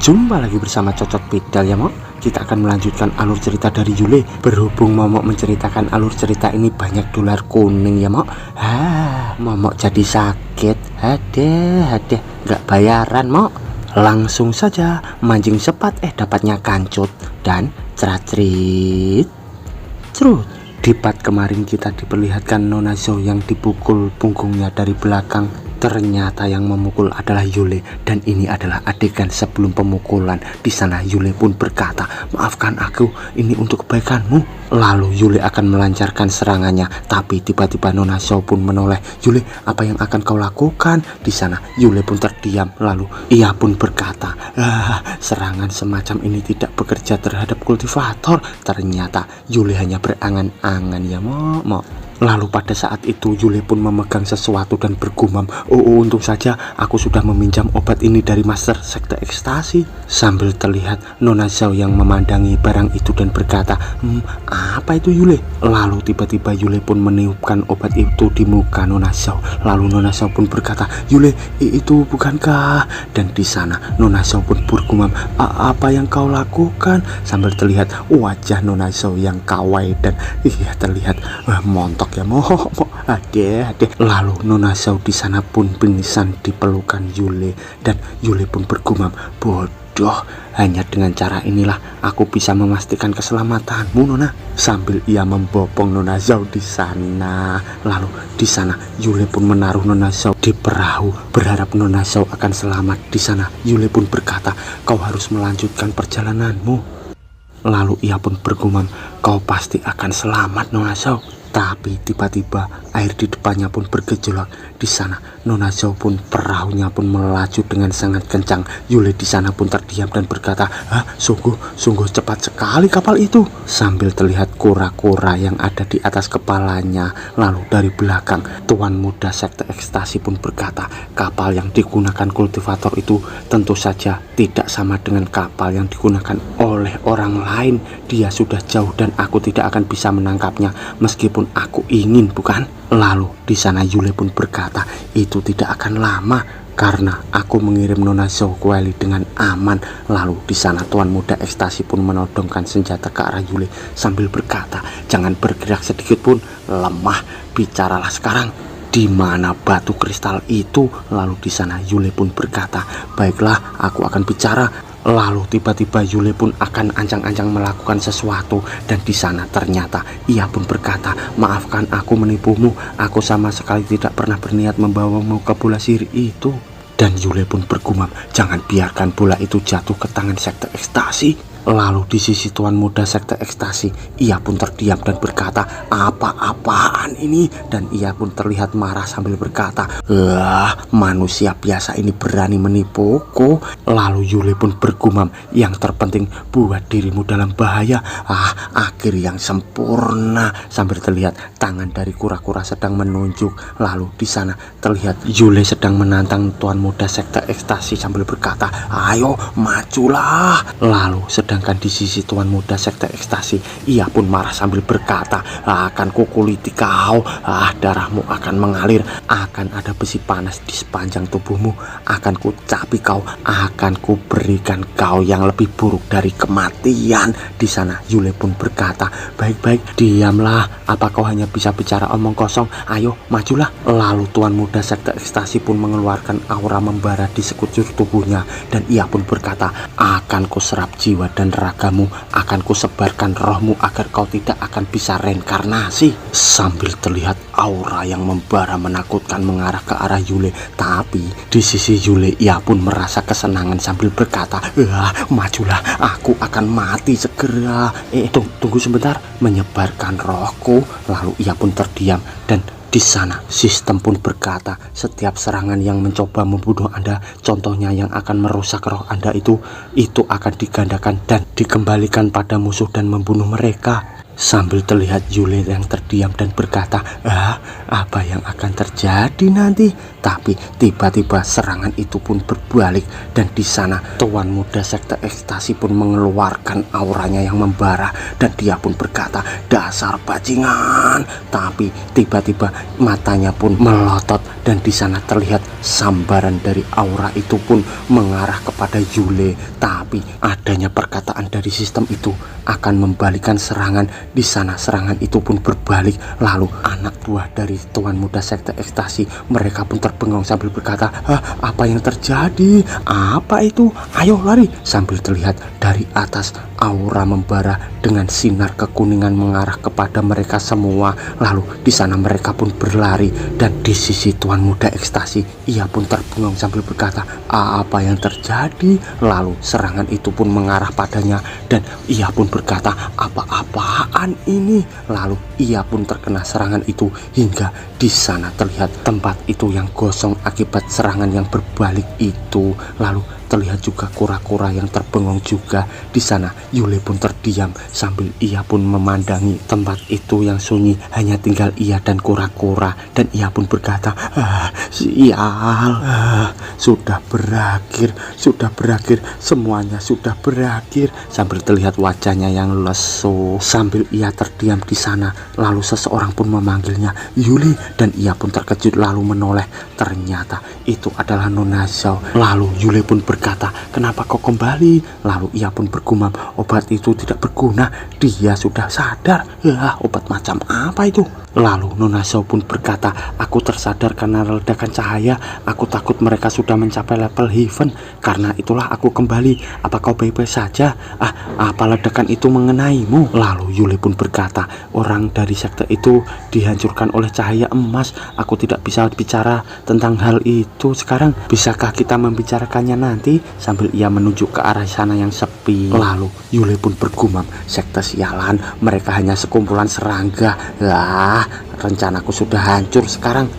Jumpa lagi bersama Cocot Bidal ya Mok. Kita akan melanjutkan alur cerita dari Yule. Berhubung Momok menceritakan alur cerita ini banyak dolar kuning ya Mok. Momok jadi sakit. Hadeh, nggak bayaran Mok. Langsung saja mancing sepat dapatnya kancut dan cerat-cerit. Cerut. Di part kemarin kita diperlihatkan Nona Zhao yang dipukul punggungnya dari belakang. Ternyata yang memukul adalah Yule, dan ini adalah adegan sebelum pemukulan. Di sana Yule pun berkata, "Maafkan aku, ini untuk kebaikanmu." Lalu Yule akan melancarkan serangannya, tapi tiba-tiba Nona Zhao pun menoleh. "Yule, apa yang akan kau lakukan?" Di sana Yule pun terdiam, lalu ia pun berkata, serangan semacam ini tidak bekerja terhadap kultivator." Ternyata Yule hanya berangan-angan ya Mok. Lalu pada saat itu Yule pun memegang sesuatu dan bergumam, untung saja aku sudah meminjam obat ini dari Master Sekte Ekstasi." Sambil terlihat Nona Zhao yang memandangi barang itu dan berkata, apa itu Yule?" Lalu tiba-tiba Yule pun meniupkan obat itu di muka Nona Zhao. Lalu Nona Zhao pun berkata, "Yule, itu bukankah?" Dan di sana Nona Zhao pun bergumam, "Apa yang kau lakukan?" Sambil terlihat wajah Nona Zhao yang kawai dan terlihat montok ya adeh. Lalu Nona Zhao di sana pun pingsan di pelukan Yule, dan Yule pun bergumam, "Bodoh, hanya dengan cara inilah aku bisa memastikan keselamatanmu Nona." Sambil ia membopong Nona Zhao di sana. Lalu di sana Yule pun menaruh Nona Zhao di perahu, berharap Nona Zhao akan selamat. Di sana Yule pun berkata, "Kau harus melanjutkan perjalananmu." Lalu ia pun bergumam, "Kau pasti akan selamat Nona Zhao." Tapi tiba-tiba air di depannya pun bergejolak. Di sana Nona Zhao pun perahunya pun melaju dengan sangat kencang. Yule di sana pun terdiam dan berkata, sungguh cepat sekali kapal itu." Sambil terlihat kura-kura yang ada di atas kepalanya. Lalu dari belakang Tuan Muda Sekte Ekstasi pun berkata, "Kapal yang digunakan kultivator itu tentu saja tidak sama dengan kapal yang digunakan oleh orang lain. Dia sudah jauh dan aku tidak akan bisa menangkapnya meskipun aku ingin, bukan?" Lalu di sana Yule pun berkata, "Itu tidak akan lama karena aku mengirim Nona Zhao kembali dengan aman." Lalu di sana Tuan Muda Ekstasi pun menodongkan senjata ke arah Yule sambil berkata, "Jangan bergerak sedikit pun, lemah. Bicaralah sekarang. Di mana batu kristal itu?" Lalu di sana Yule pun berkata, "Baiklah, aku akan bicara." Lalu tiba-tiba Yule pun akan ancang-ancang melakukan sesuatu, dan di sana ternyata ia pun berkata, "Maafkan aku menipumu. Aku sama sekali tidak pernah berniat membawamu ke bola sihir itu." Dan Yule pun bergumam, "Jangan biarkan bola itu jatuh ke tangan Sekte Ekstasi." Lalu di sisi Tuan Muda Sekte Ekstasi, ia pun terdiam dan berkata, "Apa-apaan ini?" Dan ia pun terlihat marah sambil berkata, manusia biasa ini berani menipuku." Lalu Yule pun bergumam, "Yang terpenting buat dirimu dalam bahaya." Akhir yang sempurna. Sambil terlihat tangan dari kura-kura sedang menunjuk. Lalu di sana terlihat Yule sedang menantang Tuan Muda Sekte Ekstasi sambil berkata, "Ayo majulah." Lalu sedangkan di sisi Tuan Muda Sekte Ekstasi, ia pun marah sambil berkata, "Akan kukuliti kau. Darahmu akan mengalir. Akan ada besi panas di sepanjang tubuhmu. Akan kucapi kau. Akan kuberikan kau yang lebih buruk dari kematian." Di sana Yule pun berkata, "Baik-baik, diamlah. Apa kau hanya bisa bicara omong kosong? Ayo majulah." Lalu Tuan Muda Sekte Ekstasi pun mengeluarkan aura membara di sekujur tubuhnya, dan ia pun berkata, "Akan kuserap jiwa dan ragamu, akan kusebarkan rohmu agar kau tidak akan bisa reinkarnasi." Sambil terlihat aura yang membara menakutkan mengarah ke arah Yule. Tapi di sisi Yule ia pun merasa kesenangan sambil berkata, "Majulah, aku akan mati segera. Tunggu sebentar, menyebarkan rohku." Lalu ia pun terdiam, dan di sana sistem pun berkata, "Setiap serangan yang mencoba membunuh Anda, contohnya yang akan merusak roh Anda itu akan digandakan dan dikembalikan pada musuh dan membunuh mereka." Sambil terlihat Yule yang terdiam dan berkata, "Apa yang akan terjadi nanti?" Tapi tiba-tiba serangan itu pun berbalik, dan di sana Tuan Muda Sekte Ekstasi pun mengeluarkan auranya yang membara, dan dia pun berkata, dasar bajingan. Tapi tiba-tiba matanya pun melotot, dan di sana terlihat sambaran dari aura itu pun mengarah kepada Yule. Tapi adanya perkataan dari sistem itu akan membalikan serangan. Di sana serangan itu pun berbalik, lalu anak buah dari Tuan Muda Sekte Ekstasi mereka pun terbengong sambil berkata, apa yang terjadi? Apa itu? Ayo lari! Sambil terlihat dari atas aura membara dengan sinar kekuningan mengarah kepada mereka semua. Lalu di sana mereka pun berlari, dan di sisi Tuan Muda Ekstasi ia pun terbengong sambil berkata, apa yang terjadi? Lalu serangan itu pun mengarah padanya, dan ia pun berkata, apa-apaan ini? Lalu ia pun terkena serangan itu, hingga di sana terlihat tempat itu yang gosong akibat serangan yang berbalik itu. Lalu terlihat juga kura-kura yang terbengong juga. Di sana Yule pun terdiam sambil ia pun memandangi tempat itu yang sunyi, hanya tinggal ia dan kura-kura, dan ia pun berkata, sial, sudah berakhir, semuanya sudah berakhir. Sambil terlihat wajahnya yang lesu, sambil ia terdiam di sana. Lalu seseorang pun memanggilnya, Yuli, dan ia pun terkejut lalu menoleh. Ternyata itu adalah Nona Zhao. Lalu Yule pun berkata, kenapa kau kembali? Lalu ia pun bergumam, obat itu tidak berguna, dia sudah sadar. Obat macam apa itu? Lalu Nona Zhao pun berkata, aku tersadar karena ledakan cahaya, aku takut mereka sudah mencapai level heaven, karena itulah aku kembali. Apa kau baik-baik saja? Apa ledakan itu mengenaimu? Lalu Yule pun berkata, orang dari sekte itu dihancurkan oleh cahaya emas, aku tidak bisa bicara tentang hal itu sekarang. Bisakah kita membicarakannya nanti? Sambil ia menunjuk ke arah sana yang sepi. Lalu Yule pun bergumam, sekte sialan, mereka hanya sekumpulan serangga. Rencanaku sudah hancur sekarang.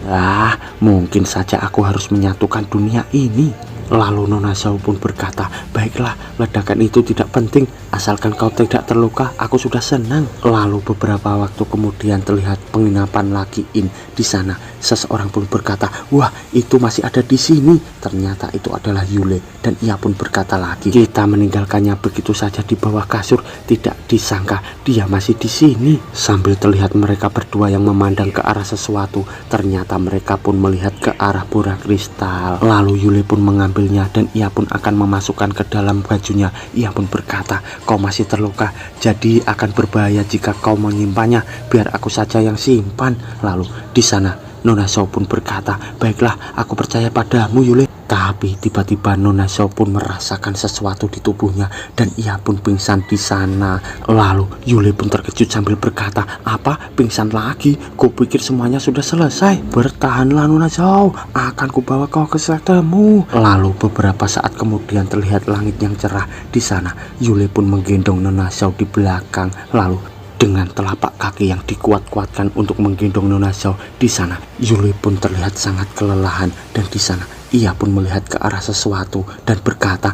Mungkin saja aku harus menyatukan dunia ini. Lalu Nona Zhao pun berkata, baiklah, ledakan itu tidak penting, asalkan kau tidak terluka, aku sudah senang. Lalu beberapa waktu kemudian terlihat penginapan lagi di sana. Seseorang pun berkata, wah, itu masih ada di sini. Ternyata itu adalah Yule, dan ia pun berkata lagi, kita meninggalkannya begitu saja di bawah kasur, tidak disangka dia masih di sini. Sambil terlihat mereka berdua yang memandang ke arah sesuatu, ternyata mereka pun melihat ke arah bola kristal. Lalu Yule pun mengambilnya, dan ia pun akan memasukkan ke dalam bajunya. Ia pun berkata, kau masih terluka, jadi akan berbahaya jika kau menyimpannya, biar aku saja yang simpan. Lalu di sana Nona Zhao pun berkata, baiklah, aku percaya padamu Yule. Tapi tiba-tiba Nona Zhao pun merasakan sesuatu di tubuhnya, dan ia pun pingsan di sana. Lalu Yule pun terkejut sambil berkata, apa? Pingsan lagi? Kupikir semuanya sudah selesai. Bertahanlah Nona Zhao, akan kubawa kau ke sektemu. Lalu beberapa saat kemudian terlihat langit yang cerah. Di sana Yule pun menggendong Nona Zhao di belakang. Lalu dengan telapak kaki yang dikuat-kuatkan untuk menggendong Nona Zhao, di sana Yule pun terlihat sangat kelelahan, dan di sana ia pun melihat ke arah sesuatu dan berkata,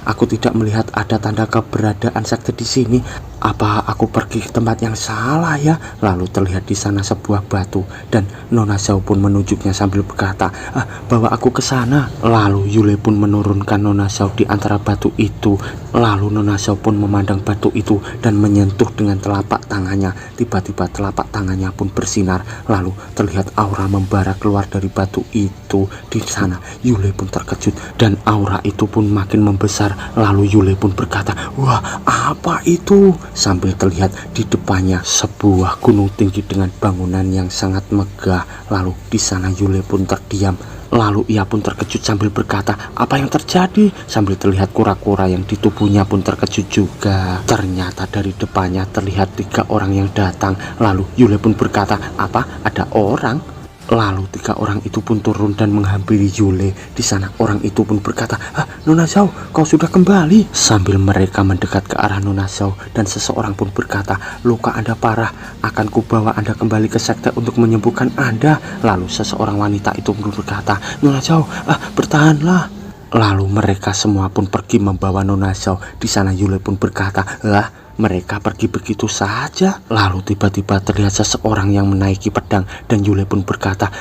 aku tidak melihat ada tanda keberadaan sekte di sini. Apa aku pergi ke tempat yang salah ya? Lalu terlihat di sana sebuah batu, dan Nona Zhao pun menunjuknya sambil berkata, bawa aku ke sana. Lalu Yule pun menurunkan Nona Zhao di antara batu itu. Lalu Nona Zhao pun memandang batu itu dan menyentuh dengan telapak tangannya. Tiba-tiba telapak tangannya pun bersinar, lalu terlihat aura membara keluar dari batu itu. Di sana Yule pun terkejut, dan aura itu pun makin membesar. Lalu Yule pun berkata, wah, apa itu? Sambil terlihat di depannya sebuah gunung tinggi dengan bangunan yang sangat megah. Lalu di sana Yule pun terdiam. Lalu ia pun terkejut sambil berkata, apa yang terjadi? Sambil terlihat kura-kura yang di tubuhnya pun terkejut juga. Ternyata dari depannya terlihat 3 orang yang datang. Lalu Yule pun berkata, apa? Ada orang? Lalu 3 orang itu pun turun dan menghampiri Yule. Di sana orang itu pun berkata, Nona Zhao, kau sudah kembali. Sambil mereka mendekat ke arah Nona Zhao, dan seseorang pun berkata, luka Anda parah, akan kubawa Anda kembali ke sekte untuk menyembuhkan Anda. Lalu seseorang wanita itu pun berkata, Nona Zhao, bertahanlah. Lalu mereka semua pun pergi membawa Nona Zhao. Di sana Yule pun berkata, mereka pergi begitu saja. Lalu tiba-tiba terlihat seseorang yang menaiki pedang dan Yule pun berkata,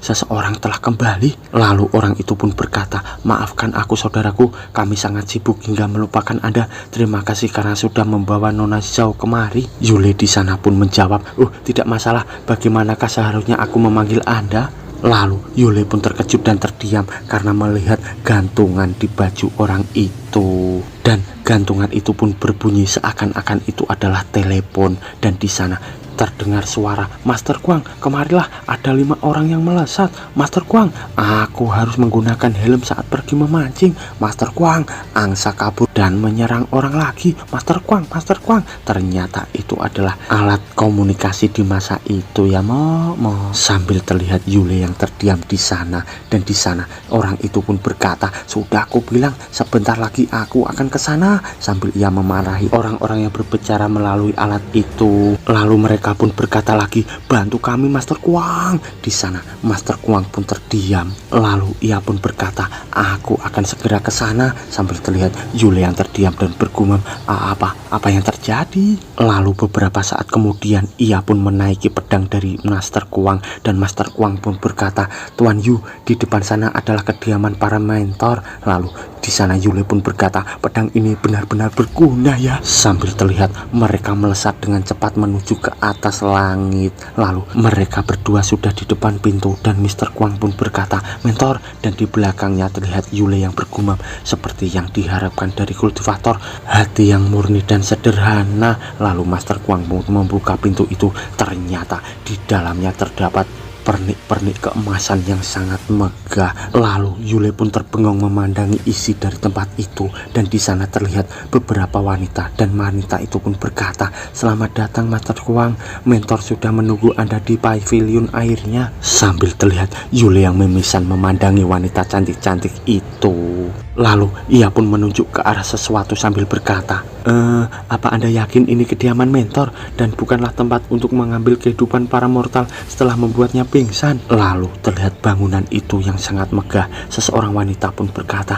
seseorang telah kembali. Lalu orang itu pun berkata, maafkan aku saudaraku, kami sangat sibuk hingga melupakan Anda. Terima kasih karena sudah membawa Nona Zhao kemari. Yule di sana pun menjawab, tidak masalah, bagaimanakah seharusnya aku memanggil Anda? Lalu Yule pun terkejut dan terdiam karena melihat gantungan di baju orang itu. Dan gantungan itu pun berbunyi seakan-akan itu adalah telepon. Dan di sana terdengar suara, Master Guang, kemarilah, ada 5 orang yang melesat. Master Guang, aku harus menggunakan helm saat pergi memancing. Master Guang, angsa kabur dan menyerang orang lagi. Master Guang, Master Guang. Ternyata itu adalah alat komunikasi di masa itu ya Momo. Sambil terlihat Yule yang terdiam di sana. Dan di sana orang itu pun berkata, sudah aku bilang sebentar lagi aku akan ke sana. Sambil ia memarahi orang-orang yang berbicara melalui alat itu. Lalu mereka pun berkata lagi, bantu kami Master Guang. Di sana Master Guang pun terdiam. Lalu ia pun berkata, aku akan segera ke sana. Sambil terlihat Yule yang terdiam dan bergumam, apa yang terjadi? Lalu beberapa saat kemudian ia pun menaiki pedang dari Master Guang. Dan Master Guang pun berkata, Tuan Yu, di depan sana adalah kediaman para mentor. Lalu di sana Yule pun berkata, pedang ini benar-benar berguna ya. Sambil terlihat mereka melesat dengan cepat menuju ke atas langit. Lalu mereka berdua sudah di depan pintu dan Mr. Guang pun berkata, mentor. Dan di belakangnya terlihat Yule yang bergumam, seperti yang diharapkan dari kultivator, hati yang murni dan sederhana. Lalu Master Guang pun membuka pintu itu. Ternyata di dalamnya terdapat pernik-pernik keemasan yang sangat megah. Lalu Yule pun terbengong memandangi isi dari tempat itu. Dan di sana terlihat beberapa wanita. Dan wanita itu pun berkata, selamat datang Master Guang, mentor sudah menunggu Anda di pavilion airnya. Sambil terlihat Yule yang memisan memandangi wanita cantik-cantik itu. Lalu ia pun menunjuk ke arah sesuatu sambil berkata, apa Anda yakin ini kediaman mentor dan bukanlah tempat untuk mengambil kehidupan para mortal setelah membuatnya pingsan? Lalu terlihat bangunan itu yang sangat megah. Seseorang wanita pun berkata,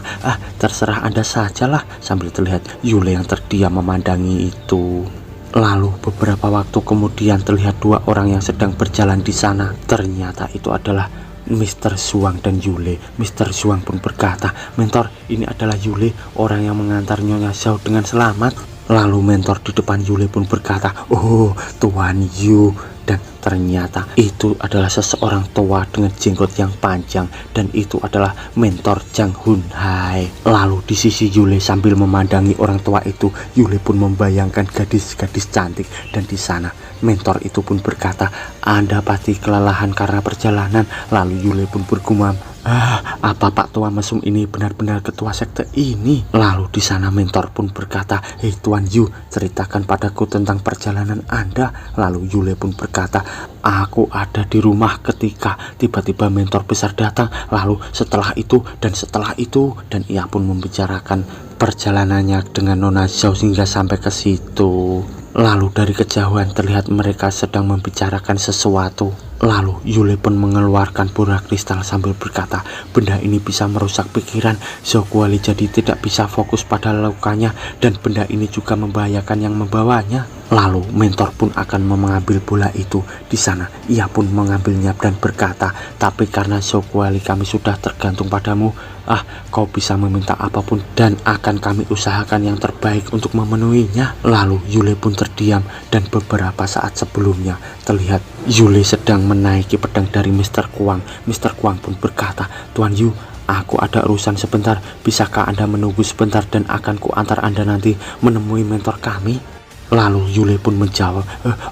terserah Anda sajalah. Sambil terlihat Yule yang terdiam memandangi itu. Lalu beberapa waktu kemudian terlihat 2 orang yang sedang berjalan di sana. Ternyata itu adalah Mr. Zhuang dan Yule. Mr. Zhuang pun berkata, mentor, ini adalah Yule, orang yang mengantar Nyonya Zhao dengan selamat. Lalu mentor di depan Yule pun berkata, oh Tuan Yu. Dan ternyata itu adalah seseorang tua dengan jenggot yang panjang. Dan itu adalah mentor Zhang Hunhai. Lalu di sisi Yule sambil memandangi orang tua itu, Yule pun membayangkan gadis-gadis cantik. Dan di sana mentor itu pun berkata, Anda pasti kelelahan karena perjalanan. Lalu Yule pun bergumam, apa Pak Tua Mesum ini benar-benar ketua sekte ini? Lalu di sana mentor pun berkata, hei Tuan Yu, ceritakan padaku tentang perjalanan Anda. Lalu Yule pun berkata, aku ada di rumah ketika tiba-tiba mentor besar datang. Lalu setelah itu dan setelah itu, dan ia pun membicarakan perjalanannya dengan Nona Zhao hingga sampai ke situ. Lalu dari kejauhan terlihat mereka sedang membicarakan sesuatu. Lalu Yule pun mengeluarkan bola kristal sambil berkata, benda ini bisa merusak pikiran Zhao Guoli, jadi tidak bisa fokus pada lukanya, dan benda ini juga membahayakan yang membawanya. Lalu mentor pun akan mengambil bola itu. Di sana ia pun mengambilnya dan berkata, tapi karena Zhao Guoli kami sudah tergantung padamu, kau bisa meminta apapun dan akan kami usahakan yang terbaik untuk memenuhinya. Lalu Yule pun terdiam dan beberapa saat sebelumnya terlihat Yule sedang menaiki pedang dari Mr. Guang. Mr. Guang pun berkata, Tuan Yu, aku ada urusan sebentar, bisakah Anda menunggu sebentar dan akan ku antar Anda nanti menemui mentor kami? Lalu Yule pun menjawab,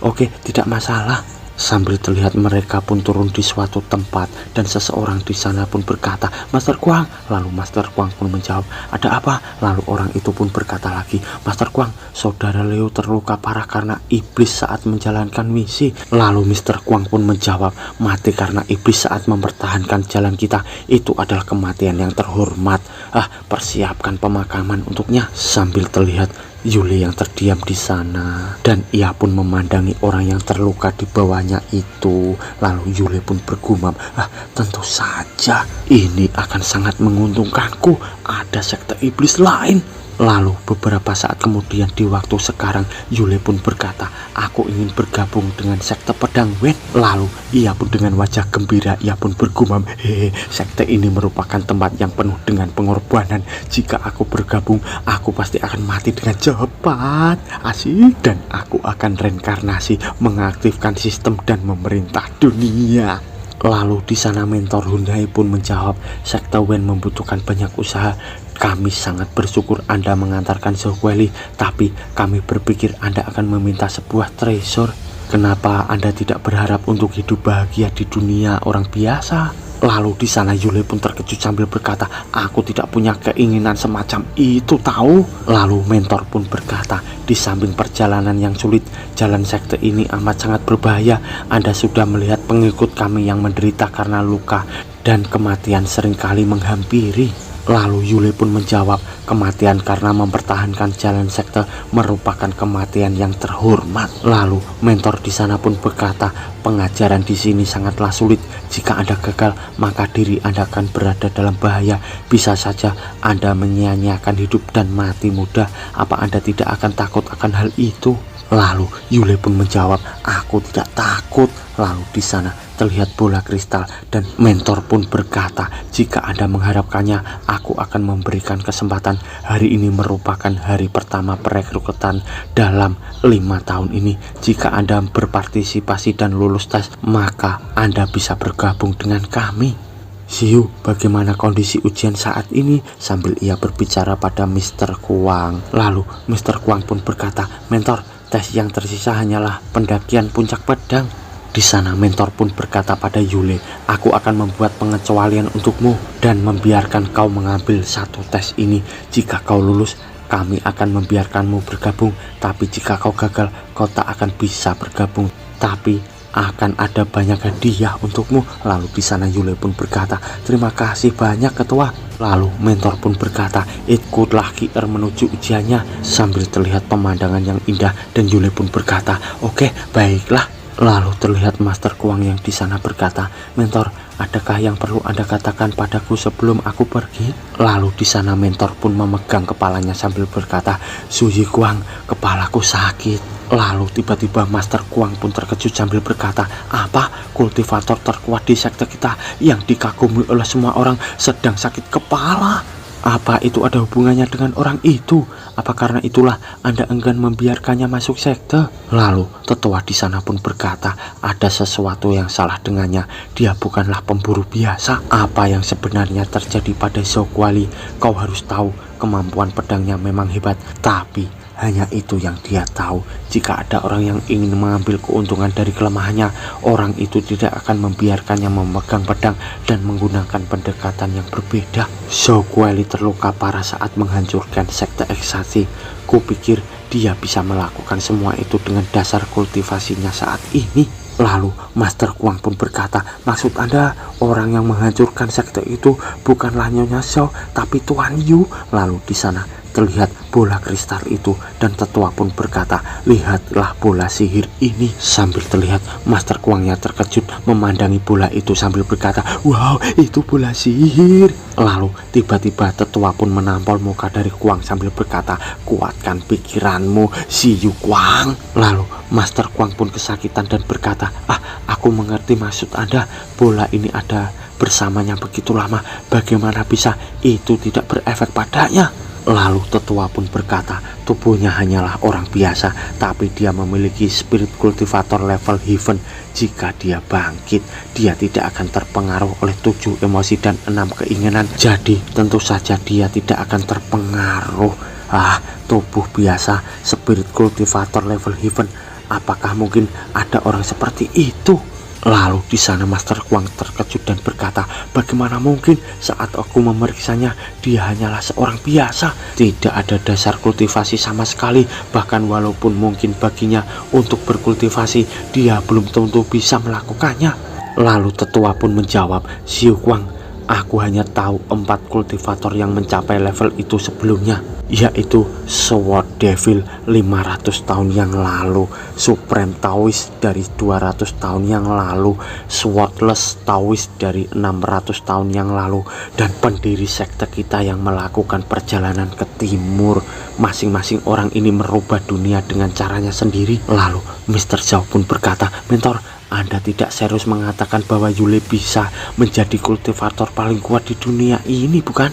oke, tidak masalah. Sambil terlihat mereka pun turun di suatu tempat dan seseorang di sana pun berkata, Master Guang. Lalu Master Guang pun menjawab, ada apa? Lalu orang itu pun berkata lagi, Master Guang, saudara Leo terluka parah karena iblis saat menjalankan misi. Lalu Mr. Guang pun menjawab, mati karena iblis saat mempertahankan jalan kita itu adalah kematian yang terhormat. Persiapkan pemakaman untuknya. Sambil terlihat Yule yang terdiam di sana dan ia pun memandangi orang yang terluka di bawahnya itu. Lalu Yule pun bergumam, tentu saja ini akan sangat menguntungkanku. Ada sekte iblis lain. Lalu beberapa saat kemudian di waktu sekarang, Yule pun berkata, aku ingin bergabung dengan sekte pedang Wen. Lalu ia pun dengan wajah gembira, ia pun bergumam, hehe, sekte ini merupakan tempat yang penuh dengan pengorbanan. Jika aku bergabung, aku pasti akan mati dengan cepat, asik, dan aku akan reinkarnasi, mengaktifkan sistem dan memerintah dunia. Lalu di sana mentor Hyundai pun menjawab, sekte Wen membutuhkan banyak usaha. Kami sangat bersyukur Anda mengantarkan Zhongguoli, tapi kami berpikir Anda akan meminta sebuah treasure. Kenapa Anda tidak berharap untuk hidup bahagia di dunia orang biasa? Lalu di sana Yule pun terkejut sambil berkata, aku tidak punya keinginan semacam itu tahu. Lalu mentor pun berkata, di samping perjalanan yang sulit, jalan sekte ini amat sangat berbahaya. Anda sudah melihat pengikut kami yang menderita karena luka dan kematian seringkali menghampiri. Lalu Yule pun menjawab, kematian karena mempertahankan jalan sekte merupakan kematian yang terhormat. Lalu mentor di sana pun berkata, pengajaran di sini sangatlah sulit. Jika Anda gagal, maka diri Anda akan berada dalam bahaya. Bisa saja Anda menyia-nyiakan hidup dan mati muda. Apa Anda tidak akan takut akan hal itu? Lalu Yule pun menjawab, aku tidak takut. Lalu di sana terlihat bola kristal dan mentor pun berkata, jika Anda mengharapkannya, aku akan memberikan kesempatan. Hari ini merupakan hari pertama perekrutan dalam 5 tahun ini. Jika Anda berpartisipasi dan lulus tes, maka Anda bisa bergabung dengan kami. Xiu, bagaimana kondisi ujian saat ini? Sambil ia berbicara pada Mr. Kuang. Lalu Mr. Kuang pun berkata, mentor, tes yang tersisa hanyalah pendakian puncak pedang. Di sana mentor pun berkata pada Yule, aku akan membuat pengecualian untukmu dan membiarkan kau mengambil satu tes ini. Jika kau lulus, kami akan membiarkanmu bergabung. Tapi jika kau gagal, kau tak akan bisa bergabung. Tapi akan ada banyak hadiah untukmu. Lalu di sana Yule pun berkata, terima kasih banyak ketua. Lalu mentor pun berkata, ikutlah Kier menuju ujiannya. Sambil terlihat pemandangan yang indah dan Yule pun berkata, oke, baiklah. Lalu terlihat Master Kuang yang di sana berkata, mentor, adakah yang perlu Anda katakan padaku sebelum aku pergi? Lalu di sana mentor pun memegang kepalanya sambil berkata, Suyi Kuang, kepalaku sakit. Lalu tiba-tiba Master Kuang pun terkejut sambil berkata, apa? Kultivator terkuat di sekte kita yang dikagumi oleh semua orang sedang sakit kepala. Apa itu ada hubungannya dengan orang itu? Apa karena itulah Anda enggan membiarkannya masuk sekte? Lalu tetua di sana pun berkata, ada sesuatu yang salah dengannya. Dia bukanlah pemburu biasa. Apa yang sebenarnya terjadi pada Zhongguoli? Kau harus tahu, kemampuan pedangnya memang hebat, tapi hanya itu yang dia tahu. Jika ada orang yang ingin mengambil keuntungan dari kelemahannya, orang itu tidak akan membiarkannya memegang pedang dan menggunakan pendekatan yang berbeda. Zhongguoli terluka parah saat menghancurkan sekte eksasi. Kupikir dia bisa melakukan semua itu dengan dasar kultivasinya saat ini. Lalu Master Kuang pun berkata, maksud Anda orang yang menghancurkan sekte itu bukanlah Nyonya Xiao, tapi Tuan Yu? Lalu di sana terlihat bola kristal itu dan tetua pun berkata, lihatlah bola sihir ini. Sambil terlihat Master Kuangnya terkejut memandangi bola itu sambil berkata, wow, itu bola sihir. Lalu tiba-tiba tetua pun menampol muka dari Kuang sambil berkata, kuatkan pikiranmu, Xiu Kuang. Lalu Master Kuang pun kesakitan dan berkata, aku mengerti maksud Anda. Bola ini ada bersamanya begitu lama, bagaimana bisa itu tidak berefek padanya? Lalu tetua pun berkata, tubuhnya hanyalah orang biasa, tapi dia memiliki spirit kultivator level heaven. Jika dia bangkit, dia tidak akan terpengaruh oleh 7 emosi dan 6 keinginan. Jadi tentu saja dia tidak akan terpengaruh. Tubuh biasa, spirit kultivator level heaven. Apakah mungkin ada orang seperti itu? Lalu di sana Master Kuang terkejut dan berkata, bagaimana mungkin? Saat aku memeriksanya, dia hanyalah seorang biasa. Tidak ada dasar kultivasi sama sekali. Bahkan walaupun mungkin baginya untuk berkultivasi, dia belum tentu bisa melakukannya. Lalu tetua pun menjawab, Xiu Kuang, Aku hanya tahu 4 kultivator yang mencapai level itu sebelumnya, yaitu Sword Devil 500 tahun yang lalu, Supreme Taoist dari 200 tahun yang lalu, Swordless Taoist dari 600 tahun yang lalu, dan pendiri sekte kita yang melakukan perjalanan ke timur. Masing-masing orang ini merubah dunia dengan caranya sendiri. Lalu Mr. Zhao pun berkata, "Mentor, Anda tidak serius mengatakan bahwa Yule bisa menjadi kultivator paling kuat di dunia ini, bukan?"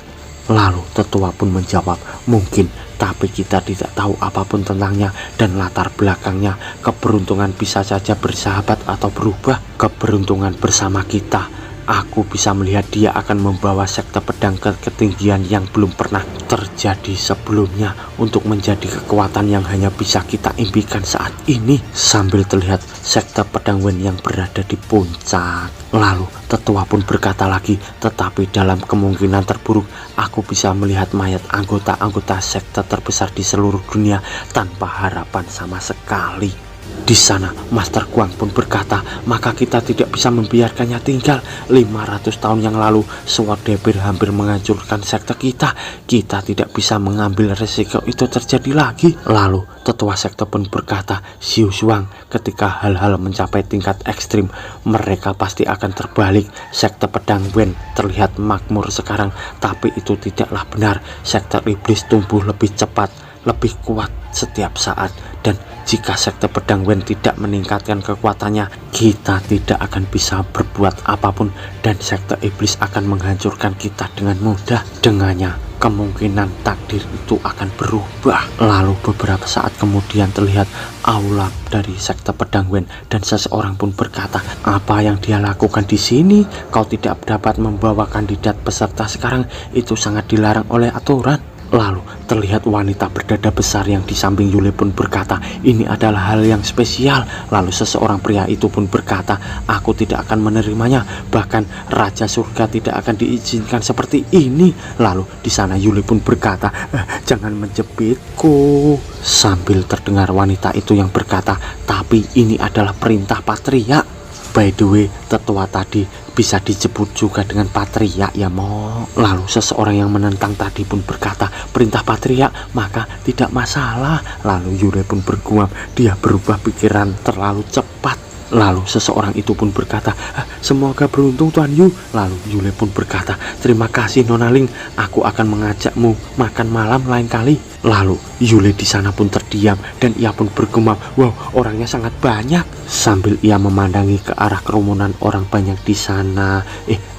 Lalu tetua pun menjawab, "Mungkin, tapi kita tidak tahu apapun tentangnya dan latar belakangnya. Keberuntungan bisa saja bersahabat atau berubah. Keberuntungan bersama kita. Aku bisa melihat dia akan membawa sekte pedang ke ketinggian yang belum pernah terjadi sebelumnya untuk menjadi kekuatan yang hanya bisa kita impikan saat ini." Sambil terlihat sekte pedang Wen yang berada di puncak. Lalu tetua pun berkata lagi, "Tetapi dalam kemungkinan terburuk, aku bisa melihat mayat anggota-anggota sekte terbesar di seluruh dunia tanpa harapan sama sekali." Di sana Master Guang pun berkata, "Maka kita tidak bisa membiarkannya tinggal. 500 tahun yang lalu Sword Devil hampir menghancurkan sekte kita. Kita tidak bisa mengambil resiko itu terjadi lagi." Lalu tetua sekte pun berkata, "Xiu Zhuang, ketika hal-hal mencapai tingkat ekstrim, mereka pasti akan terbalik. Sekte pedang Wen terlihat makmur sekarang, tapi itu tidaklah benar. Sekte iblis tumbuh lebih cepat, lebih kuat setiap saat, dan jika sekte pedang Wen tidak meningkatkan kekuatannya, kita tidak akan bisa berbuat apapun dan sekte iblis akan menghancurkan kita dengan mudah. Dengannya, kemungkinan takdir itu akan berubah." Lalu beberapa saat kemudian terlihat aula dari sekte pedang Wen dan seseorang pun berkata, "Apa yang dia lakukan di sini? Kau tidak dapat membawa kandidat peserta sekarang, itu sangat dilarang oleh aturan." Lalu terlihat wanita berdada besar yang di samping Yule pun berkata, "Ini adalah hal yang spesial." Lalu seseorang pria itu pun berkata, "Aku tidak akan menerimanya. Bahkan Raja Surga tidak akan diizinkan seperti ini." Lalu di sana Yule pun berkata, "Jangan menjepitku." Sambil terdengar wanita itu yang berkata, "Tapi ini adalah perintah Patria." By the way, tetua tadi bisa disebut juga dengan Patria ya, Mo. Lalu seseorang yang menentang tadi pun berkata, "Perintah Patria, maka tidak masalah." Lalu Yule pun bergumam, dia berubah pikiran terlalu cepat. Lalu seseorang itu pun berkata, "Semoga beruntung Tuan Yu." Lalu Yule pun berkata, "Terima kasih Nona Ling, aku akan mengajakmu makan malam lain kali." Lalu Yule di sana pun terdiam dan ia pun bergumam, "Wow, orangnya sangat banyak." Sambil ia memandangi ke arah kerumunan orang banyak di sana.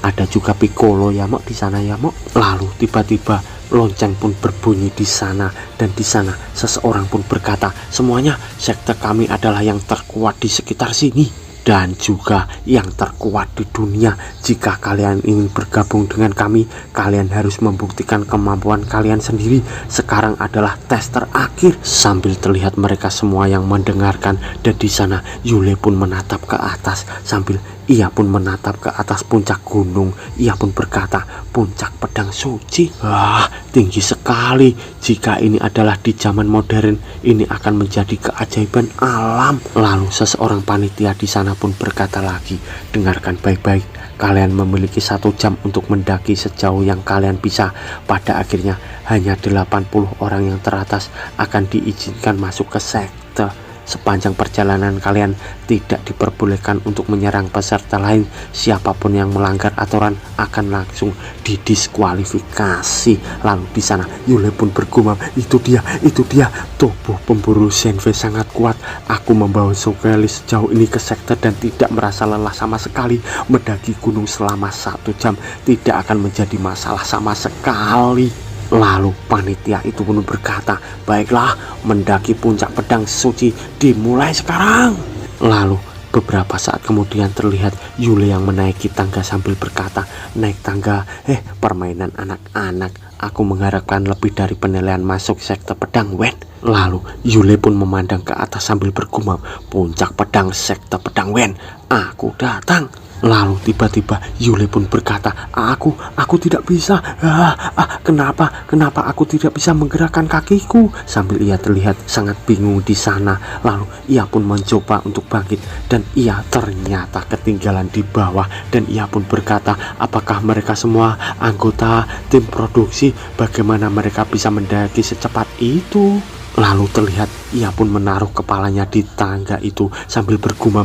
Ada juga Piccolo ya, Mok, di sana ya, Mok. Lalu tiba-tiba lonceng pun berbunyi di sana, dan di sana seseorang pun berkata, "Semuanya, sekte kami adalah yang terkuat di sekitar sini dan juga yang terkuat di dunia. Jika kalian ingin bergabung dengan kami, kalian harus membuktikan kemampuan kalian sendiri. Sekarang adalah tes terakhir." Sambil terlihat mereka semua yang mendengarkan, dan di sana Yule pun menatap ke atas sambil ia pun menatap ke atas puncak gunung. Ia pun berkata, "Puncak pedang suci. Wah, tinggi sekali. Jika ini adalah di zaman modern, ini akan menjadi keajaiban alam." Lalu seseorang panitia di sana pun berkata lagi, "Dengarkan baik-baik. Kalian memiliki 1 jam untuk mendaki sejauh yang kalian bisa. Pada akhirnya hanya 80 orang yang teratas akan diizinkan masuk ke sekte. Sepanjang perjalanan kalian tidak diperbolehkan untuk menyerang peserta lain. Siapapun yang melanggar aturan akan langsung didiskualifikasi." Lalu di sana Yule pun bergumam, itu dia, tubuh pemburu Shenfe sangat kuat. Aku membawa Sogelis sejauh ini ke sekte dan tidak merasa lelah sama sekali. Mendaki gunung selama 1 jam tidak akan menjadi masalah sama sekali." Lalu panitia itu pun berkata, "Baiklah, mendaki puncak pedang suci dimulai sekarang." Lalu beberapa saat kemudian terlihat Yule yang menaiki tangga sambil berkata, "Naik tangga, permainan anak-anak. Aku mengharapkan lebih dari penilaian masuk sekte pedang Wen." Lalu Yule pun memandang ke atas sambil bergumam, "Puncak pedang sekte pedang Wen, aku datang." Lalu tiba-tiba Yule pun berkata, aku tidak bisa. Kenapa aku tidak bisa menggerakkan kakiku? Sambil ia terlihat sangat bingung di sana. Lalu ia pun mencoba untuk bangkit dan ia ternyata ketinggalan di bawah. Dan ia pun berkata, apakah mereka semua anggota tim produksi? Bagaimana mereka bisa mendaki secepat itu? Lalu terlihat ia pun menaruh kepalanya di tangga itu sambil bergumam,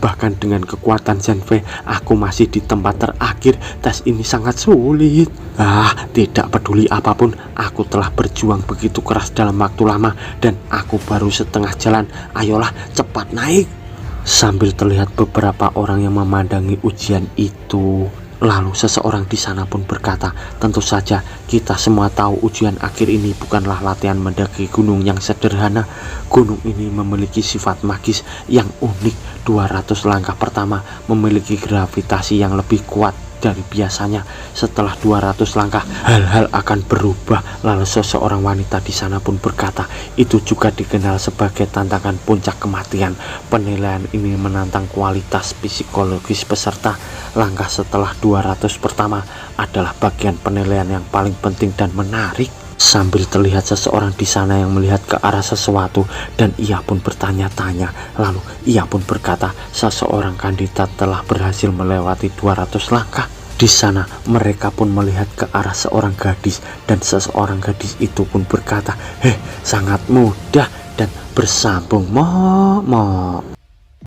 bahkan dengan kekuatan Zenfei aku masih di tempat terakhir. Tes ini sangat sulit. Tidak peduli apapun, aku telah berjuang begitu keras dalam waktu lama dan aku baru setengah jalan. Ayolah cepat naik. Sambil terlihat beberapa orang yang memandangi ujian itu. Lalu seseorang di sana pun berkata, tentu saja kita semua tahu ujian akhir ini bukanlah latihan mendaki gunung yang sederhana. Gunung ini memiliki sifat magis yang unik. 200 langkah pertama memiliki gravitasi yang lebih kuat dari biasanya. Setelah 200 langkah hal-hal akan berubah. Lalu seseorang wanita di sana pun berkata, itu juga dikenal sebagai tantangan puncak kematian. Penilaian ini menantang kualitas psikologis peserta. Langkah setelah 200 pertama adalah bagian penilaian yang paling penting dan menarik. Sambil terlihat seseorang di sana yang melihat ke arah sesuatu dan ia pun bertanya-tanya. Lalu ia pun berkata, seseorang kandidat telah berhasil melewati 200 langkah. Di sana mereka pun melihat ke arah seorang gadis dan seseorang gadis itu pun berkata, sangat mudah dan bersambung, Mo.